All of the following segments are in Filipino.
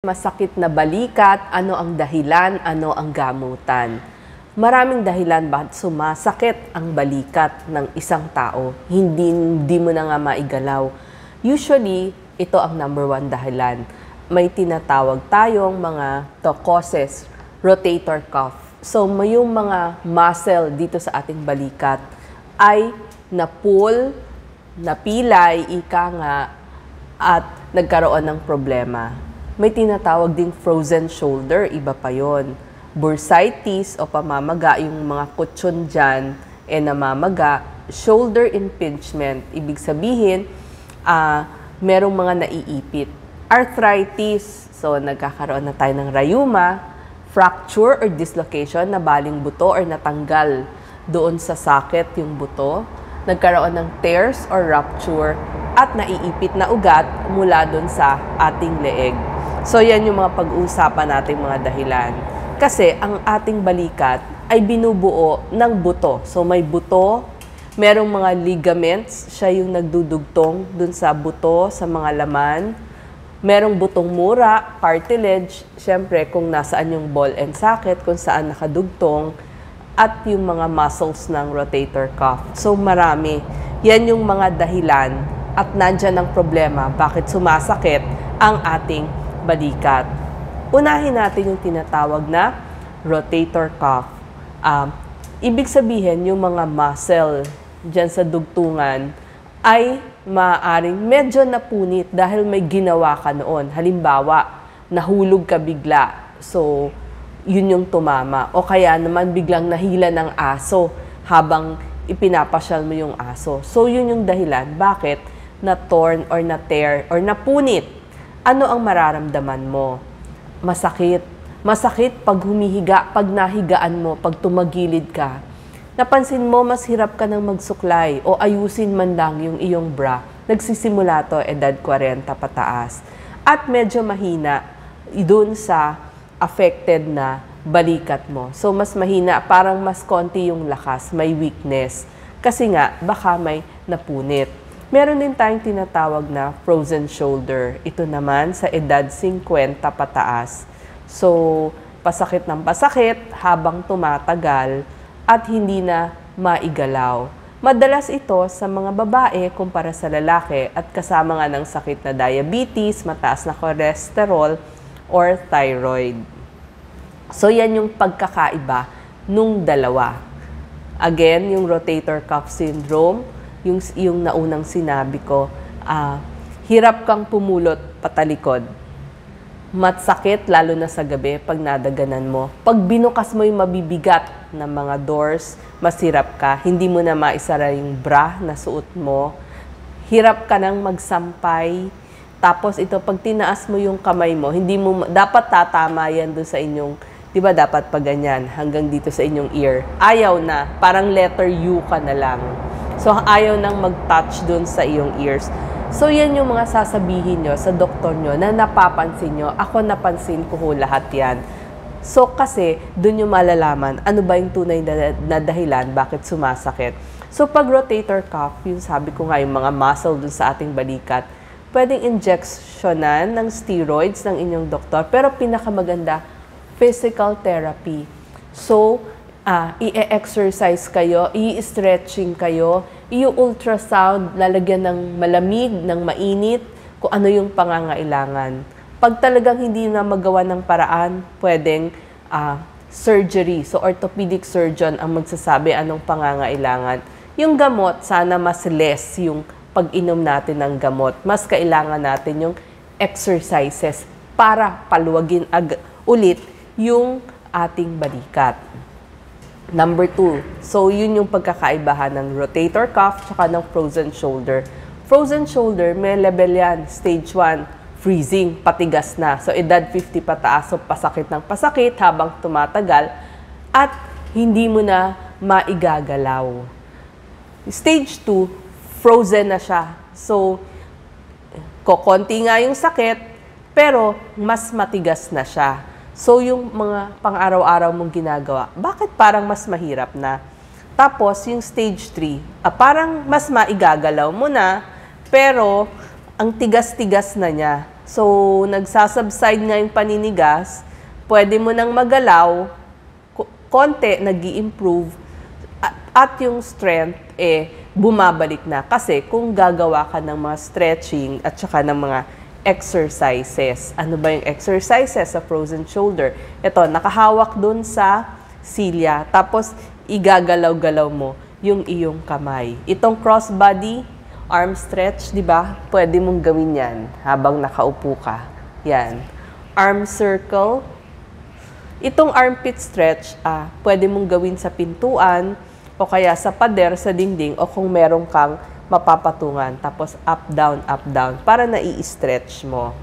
Masakit na balikat, ano ang dahilan, ano ang gamutan? Maraming dahilan bakit sumasakit ang balikat ng isang tao. Hindi mo na nga maigalaw. Usually, ito ang number one dahilan. May tinatawag tayong mga causes, rotator cuff. So, may yung mga muscle dito sa ating balikat ay na-pull, napilay, ika nga, at nagkaroon ng problema. May tinatawag ding frozen shoulder, iba pa yon. Bursitis o pamamaga, yung mga kutsyon dyan, namamaga. Shoulder impingement, ibig sabihin, merong mga naiipit. Arthritis, so nagkakaroon na tayo ng rayuma. Fracture or dislocation, nabaling buto or natanggal doon sa socket yung buto. Nagkaroon ng tears or rupture at naiipit na ugat mula doon sa ating leeg. So, yan yung mga pag-uusapan nating mga dahilan. Kasi, ang ating balikat ay binubuo ng buto. So, may buto, merong mga ligaments, siya yung nagdudugtong dun sa buto, sa mga laman. Merong butong mura, cartilage, syempre kung nasaan yung ball and socket, kung saan nakadugtong, at yung mga muscles ng rotator cuff. So, marami. Yan yung mga dahilan at nandyan ang problema bakit sumasakit ang ating balikat. Unahin natin yung tinatawag na rotator cuff. Ibig sabihin, yung mga muscle dyan sa dugtungan ay maaaring medyo napunit dahil may ginawa ka noon. Halimbawa, nahulog ka bigla. So, yun yung tumama. O kaya naman biglang nahila ng aso habang ipinapasyal mo yung aso. So, yun yung dahilan. Bakit na-torn or na-tear or napunit? Ano ang mararamdaman mo? Masakit. Masakit pag humihiga, pag nahigaan mo, pag tumagilid ka. Napansin mo, mas hirap ka nang magsuklay o ayusin man lang yung iyong bra. Nagsisimula to edad 40 pataas. At medyo mahina doon sa affected na balikat mo. So, mas mahina, parang mas konti yung lakas, may weakness. Kasi nga, baka may napunit. Meron din tayong tinatawag na frozen shoulder. Ito naman sa edad 50 pataas. So, pasakit ng pasakit habang tumatagal at hindi na maigalaw. Madalas ito sa mga babae kumpara sa lalaki at kasama nga ng sakit na diabetes, mataas na cholesterol, or thyroid. So, yan yung pagkakaiba nung dalawa. Again, yung rotator cuff syndrome, yung naunang sinabi ko, hirap kang pumulot patalikod. Matsakit, lalo na sa gabi, pag nadaganan mo. Pag binukas mo yung mabibigat na mga doors, masirap ka. Hindi mo na maisara yung bra na suot mo. Hirap ka nang magsampay. Tapos ito, pag tinaas mo yung kamay mo, hindi mo, dapat tatama yan doon sa inyong, di ba dapat pag ganyan, hanggang dito sa inyong ear. Ayaw na, parang letter U ka na lang. So, ayaw nang mag-touch dun sa iyong ears. So, yan yung mga sasabihin nyo sa doktor nyo na napapansin nyo. Ako napansin ko ho lahat yan. So, kasi dun yung malalaman ano ba yung tunay na dahilan bakit sumasakit. So, pag rotator cuff, yung sabi ko nga yung mga muscle dun sa ating balikat, pwedeng injectionan ng steroids ng inyong doktor. Pero pinakamaganda, physical therapy. So, i-exercise kayo, i-stretching kayo, i-ultrasound, lalagyan ng malamig, ng mainit, kung ano yung pangangailangan. Pag talagang hindi na magawa ng paraan, pwedeng surgery. So, orthopedic surgeon ang magsasabi anong pangangailangan. Yung gamot, sana mas less yung pag-inom natin ng gamot. Mas kailangan natin yung exercises para paluwagin ulit yung ating balikat. Number 2, so yun yung pagkakaibahan ng rotator cuff tsaka ng frozen shoulder. Frozen shoulder, may level yan. Stage 1, freezing, patigas na. So, edad 50 pataas, so pasakit ng pasakit habang tumatagal at hindi mo na maigagalaw. Stage 2, frozen na siya. So, kokonti nga yung sakit, pero mas matigas na siya. So, yung mga pang-araw-araw mong ginagawa, bakit parang mas mahirap na? Tapos, yung stage 3, parang mas maigagalaw mo na, pero ang tigas-tigas na niya. So, nagsasubside nga yung paninigas, pwede mo nang magalaw, konti, nag-i-improve, at yung strength, bumabalik na. Kasi kung gagawa ka ng mga stretching at saka ng mga exercises. Ano ba yung exercises sa frozen shoulder? Ito, nakahawak dun sa silya. Tapos, igagalaw-galaw mo yung iyong kamay. Itong crossbody, arm stretch, di ba? Pwede mong gawin yan habang nakaupo ka. Yan. Arm circle. Itong armpit stretch, pwede mong gawin sa pintuan o kaya sa pader, sa dingding, o kung meron kang mapapatungan. Tapos up, down, para nai-stretch mo.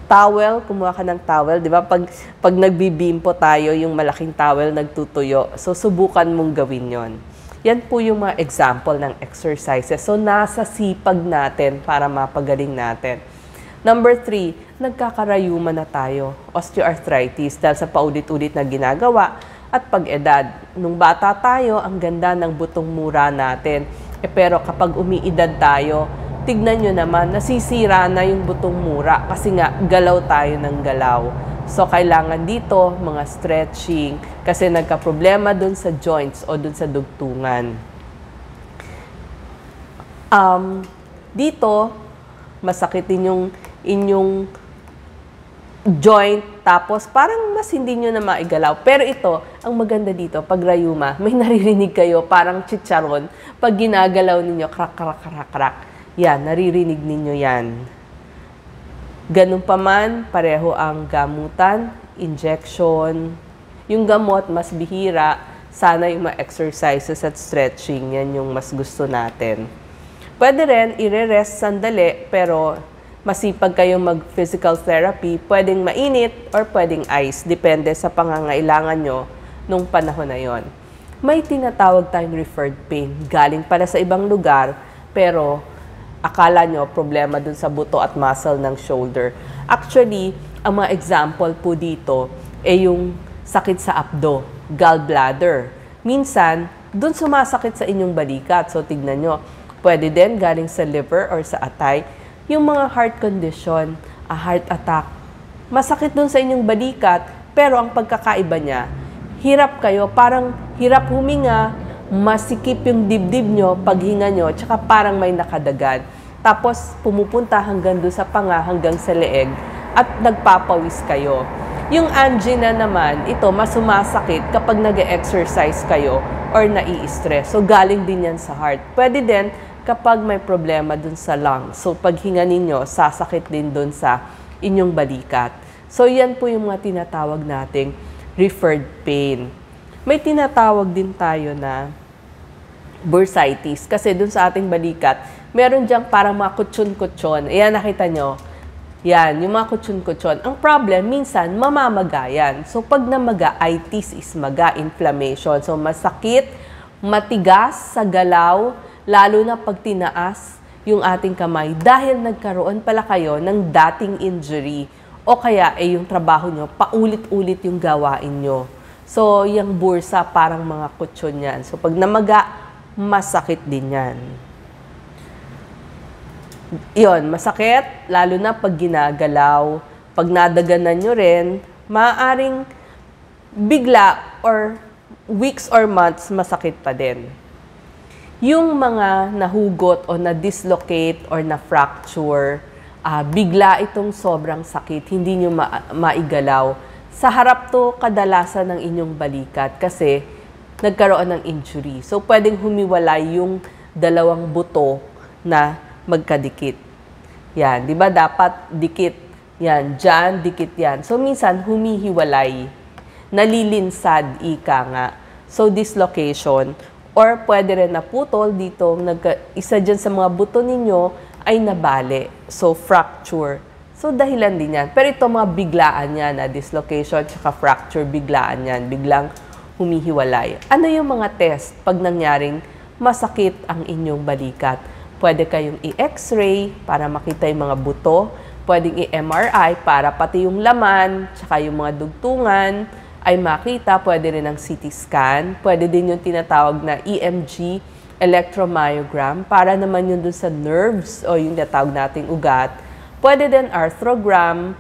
Towel, kumuha ka ng towel. Di ba? Pag nagbibimpo tayo, yung malaking towel nagtutuyo. So, subukan mong gawin yon. Yan po yung mga example ng exercises. So, nasa sipag natin para mapagaling natin. Number 3, nagkakarayuman na tayo. Osteoarthritis dahil sa paulit-ulit na ginagawa at pag-edad. Nung bata tayo, ang ganda ng butong mura natin. Pero kapag umiidad tayo, tignan nyo naman, nasisira na yung butong mura kasi nga galaw tayo ng galaw. So, kailangan dito mga stretching kasi nagka-problema dun sa joints o dun sa dugtungan. Dito, masakit inyong joint, tapos parang mas hindi nyo na maigalaw. Pero ito, ang maganda dito, pag rayuma, may naririnig kayo, parang chicharon, pag ginagalaw ninyo, krak, krak, krak, krak. Yan, naririnig ninyo yan. Ganun pa man, pareho ang gamutan, injection. Yung gamot, mas bihira, sana yung mga exercises at stretching, yan yung mas gusto natin. Pwede rin, i-rest sandali, pero masipag kayong mag-physical therapy, pwedeng mainit or pwedeng ice, depende sa pangangailangan nyo nung panahon na yon. May tinatawag tayong referred pain, galing pala sa ibang lugar, pero akala nyo problema dun sa buto at muscle ng shoulder. Actually, ang mga example po dito ay yung sakit sa abdo, gallbladder. Minsan, dun sumasakit sa inyong balikat. So, tignan nyo, pwede din galing sa liver or sa atay. Yung mga heart condition, a heart attack, masakit dun sa inyong balikat, pero ang pagkakaiba niya, hirap kayo, parang hirap huminga, masikip yung dibdib nyo, paghinga nyo, tsaka parang may nakadagan. Tapos pumupunta hanggang doon sa panga, hanggang sa leeg, at nagpapawis kayo. Yung angina naman, ito mas sumasakit kapag nag-exercise kayo or nai-stress. So galing din yan sa heart. Pwede din kapag may problema dun sa lungs. So, paghinga ninyo, sasakit din dun sa inyong balikat. So, yan po yung mga tinatawag nating referred pain. May tinatawag din tayo na bursitis. Kasi dun sa ating balikat, meron diyang parang mga kutsyon-kutsyon. Ayan, nakita nyo. Yan, yung mga kutsyon-kutsyon. Ang problem, minsan, mamamaga yan. So, pag namaga, itis is maga, inflammation. So, masakit, matigas sa galaw, lalo na pag tinaas yung ating kamay dahil nagkaroon pala kayo ng dating injury o kaya yung trabaho nyo, paulit-ulit yung gawain nyo. So, yung bursa parang mga kutsyon yan. So, pag namaga, masakit din yan. Yun, masakit, lalo na pag ginagalaw. Pag nadaganan nyo rin, maaaring bigla or weeks or months, masakit pa din. Yung mga nahugot o na-dislocate or na-fracture, bigla itong sobrang sakit, hindi nyo maigalaw. Sa harap to kadalasan ng inyong balikat kasi nagkaroon ng injury. So, pwedeng humiwalay yung dalawang buto na magkadikit. Yan, di ba dapat dikit? Yan, dyan, dikit yan. So, minsan humihiwalay, nalilinsad, ika nga. So, dislocation. Or pwede rin naputol dito, isa dyan sa mga buto ninyo ay nabali. So, fracture. So, dahilan din yan. Pero ito mga biglaan yan, dislocation, tsaka fracture, biglaan yan. Biglang humihiwalay. Ano yung mga test pag nangyaring masakit ang inyong balikat? Pwede kayong i-x-ray para makita yung mga buto. Pwedeng i-MRI para pati yung laman, tsaka yung mga dugtungan, ay makita, pwede rin ang CT scan, pwede din yung tinatawag na EMG, electromyogram, para naman yun dun sa nerves o yung tinatawag nating ugat, Pwede din arthrogram,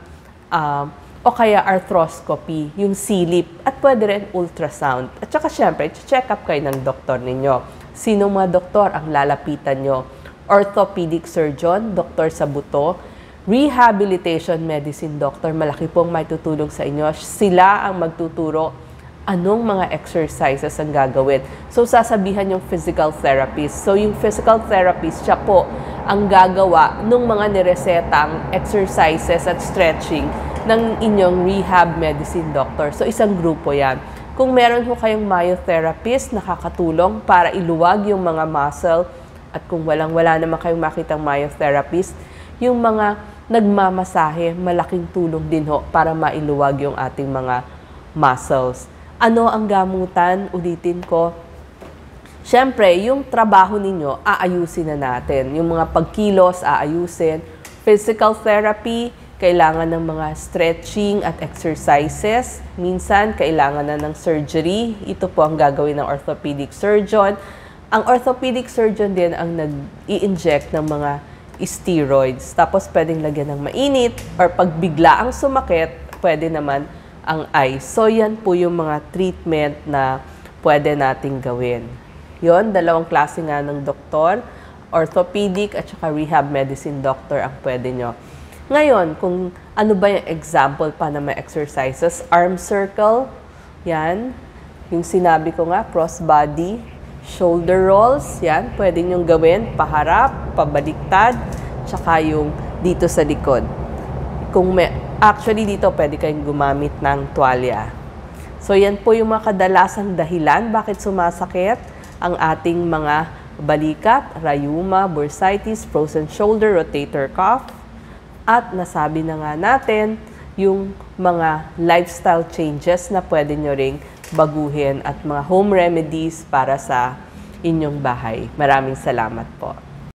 o kaya arthroscopy, yung silip, at pwede rin ultrasound. At saka syempre, check up kayo ng doktor ninyo. Sino mga doktor ang lalapitan nyo? Orthopedic surgeon, doktor sa buto, rehabilitation medicine doctor, malaki pong may tutulong sa inyo. Sila ang magtuturo anong mga exercises ang gagawin. So, sasabihan yung physical therapist. So, yung physical therapist, siya po ang gagawa ng mga niresetang exercises at stretching ng inyong rehab medicine doctor. So, isang grupo yan. Kung meron ho kayong myotherapist, nakakatulong para iluwag yung mga muscle. At kung wala naman kayong makitang myotherapist, yung mga nagmamasahe, malaking tulong din ho para mailuwag yung ating mga muscles. Ano ang gamutan? Ulitin ko. Siyempre, yung trabaho ninyo, aayusin na natin. Yung mga pagkilos, aayusin. Physical therapy, kailangan ng mga stretching at exercises. Minsan, kailangan na ng surgery. Ito po ang gagawin ng orthopedic surgeon. Ang orthopedic surgeon din ang nag-i-inject ng mga steroids. Tapos, pwedeng lagyan ng mainit or pag bigla ang sumakit, pwede naman ang ice. So, yan po yung mga treatment na pwede nating gawin. Yon, dalawang klase nga ng doktor, orthopedic at saka rehab medicine doctor ang pwede nyo. Ngayon, kung ano ba yung example pa na may exercises, arm circle, yan. Yung sinabi ko nga, crossbody, shoulder rolls, yan, pwede nyong gawin, paharap, pabaliktad, tsaka yung dito sa likod. Actually, dito pwede kayong gumamit ng tuwalya. So, yan po yung mga kadalasang dahilan bakit sumasakit ang ating mga balikat, rheuma, bursitis, frozen shoulder, rotator cuff. At nasabi na nga natin yung mga lifestyle changes na pwede nyo ring baguhin at mga home remedies para sa inyong bahay. Maraming salamat po.